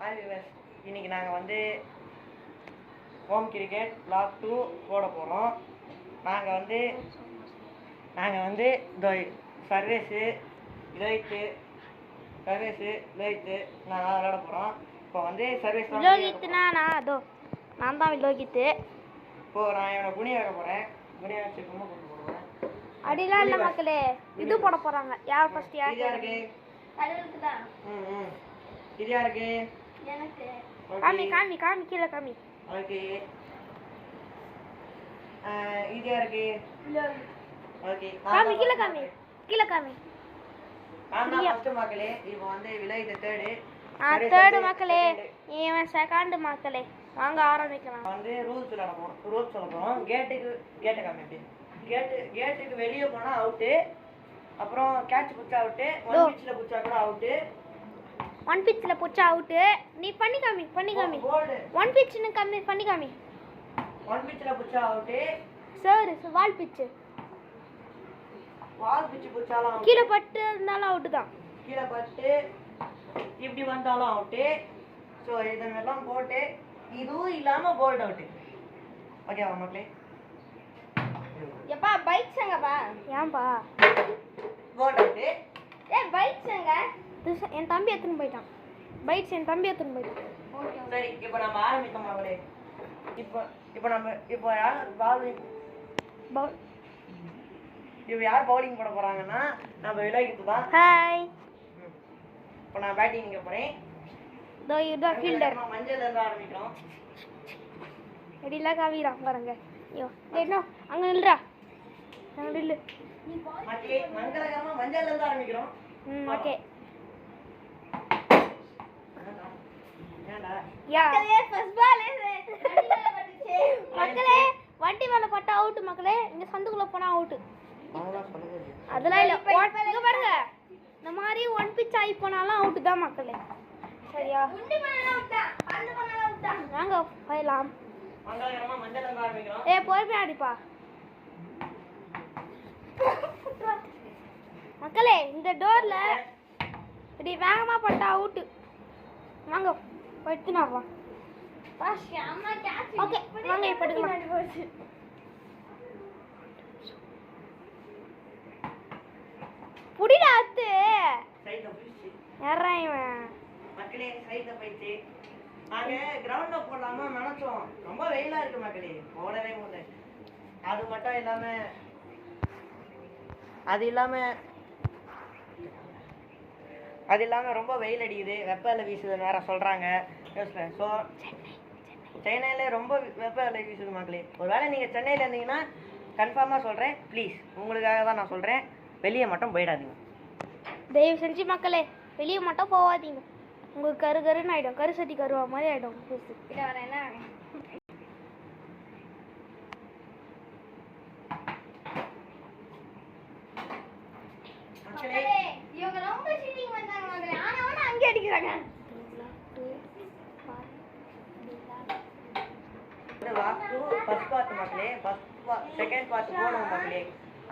Hi viewers, இன்னைக்கு நாங்கள் வந்து ஹோம் கிரிக்கெட் vlog 2 போட போகிறோம். நாங்கள் வந்து சர்வேஸு லோஹித்து நாங்கள் விளையாட போகிறோம். இப்போ வந்து சர்வேஸ் லோஹித்னா நான் தான் லோஹித்து. இப்போது நான் என்னோட குனியை வைக்க போகிறேன். குனியை வச்சு கும்ப போட்டு போடுவேன். அப்படிலாம் இல்லை மக்களே, இது போட போகிறாங்க. யார் ஃபர்ஸ்ட் யார் இருக்கு இது யாருக்கு? எனக்கு காமி காமி காமி கீழே காமி. ஓகே, இது யாருக்கு? ஓகே, காமி கீழே காமி கீழே காமி. நான் தான் ஃபர்ஸ்ட் மக்களே. இப்போ வந்து விளையாட்டு தேர்டு மக்களே, இவன் செகண்ட் மக்களே. வாங்க ஆரம்பிக்கலாம். வந்து ரூல்ஸ் சொல்ல போகிறோம். கேட்டை காமி. அப்படி கேட்டுக்கு வெளியே போனால் அவுட்டு. அப்புறம் கேட்ச் பிடிச்சா அவுட்டு. ஒன் பிச்சில் பிடிச்சா கூட அவுட்டு. ஒன் பிச்சில் பிடிச்சா அவுட்டு. நீ பண்ணி காமி ஒன் பிச்சுன்னு கம்மி பண்ணி காமி. ஒன் பிச்சில் பிடிச்சா அவுட்டு சார். வால் பிச்சு பிடிச்சாலும் கீழே பட்டு இருந்தாலும் அவுட்டு தான். கீழே பட்டு இப்படி வந்தாலும் அவுட்டு. ஸோ இதெல்லாம் போட்டு இதுவும் இல்லாமல் போல்ட் அவுட்டு. ஓகேவா மக்களே? எப்பா பைக்ஸ் எங்கப்பா? ஏன்பா போல்ட் அவுட்டு? பைக்ஸ் எங்க? என் தம்பி எடுத்துன்னு போயிட்டான். பைக்ஸ் என் தம்பி எடுத்துன்னு போயிட்டான். சரி, இப்போ நம்ம ஆரம்பிக்கலாம் மக்களே. இப்போ யார் பவுலிங் போட போறாங்கன்னா நம்ம விளையாட்டு தான். ஹாய், இப்போ நான் பேட்டிங் நிக்க போறேன். இதுதான் ஃபீல்டர். மஞ்சள்ல இருந்து ஆரம்பிக்கிறோம். ரெடிலாம் காவிரான் பாருங்க. ஐயோ என்ன அங்க நில்றா, அங்க நில்லு. மக்களே, மங்களகரமா மஞ்சள்ல இருந்து ஆரம்பிக்கிறோம். ஓகே. மக்களே, வண்டி மேல பட்டா அவுட் மக்களே. இங்க சந்துக்குள்ள போனா அவுட். அதெல்லாம் இல்ல. இங்க பாருங்க, இந்த மாதிரி ஒன் பிச் ஆகி போனாலும் அவுட் தான் மக்களே. சரியா? வாங்க போயிடலாம். பொறுமையா அடிப்பா மக்களே. இந்த டோர்ல இப்படி வேகமா பட்டா அவுட். வாங்க எடுத்துனா வா. ஓகே வாங்க இப்ப எடுக்கலாம். புடிடா அத்து யாரா இவன்? மக்களே, சைடுல போயிட்டு நாங்க கிரவுண்ட்ல போடலாமா நினைச்சோம். ரொம்ப வெயிலா இருக்கு மக்களே, போடவே முடியல. அது இல்லாம ரொம்ப வெயில் அடிக்குது, வெப்ப அலை வீசுது வேற சொல்றாங்க. ஸோ சென்னையில ரொம்ப வெப்ப அலை வீசுது மக்களே. ஒருவேளை நீங்க சென்னையில இருந்தீங்கன்னா கன்ஃபார்மா சொல்றேன், ப்ளீஸ் உங்களுக்காக தான் நான் சொல்றேன், வெளியே மட்டும் போயிடாதீங்க தயவு செஞ்சு மக்களே. வெளியே மட்டும் போகாதீங்க, உங்களுக்கு கருன்னு ஆயிடும். கருசட்டி கருவா மாதிரி ஆயிடும். இவங்க ரொம்ப சீட்டிங் பண்றாங்க மக்களே. ஆனா அங்க அடிக்குறாங்க. ஃபர்ஸ்ட் பார்ட் மக்களே, செகண்ட் பார்ட் போடுவோம் மக்களே.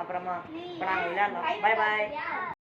அப்புறமா இப்போ நாங்கள் விளையாடலாம். Bye bye.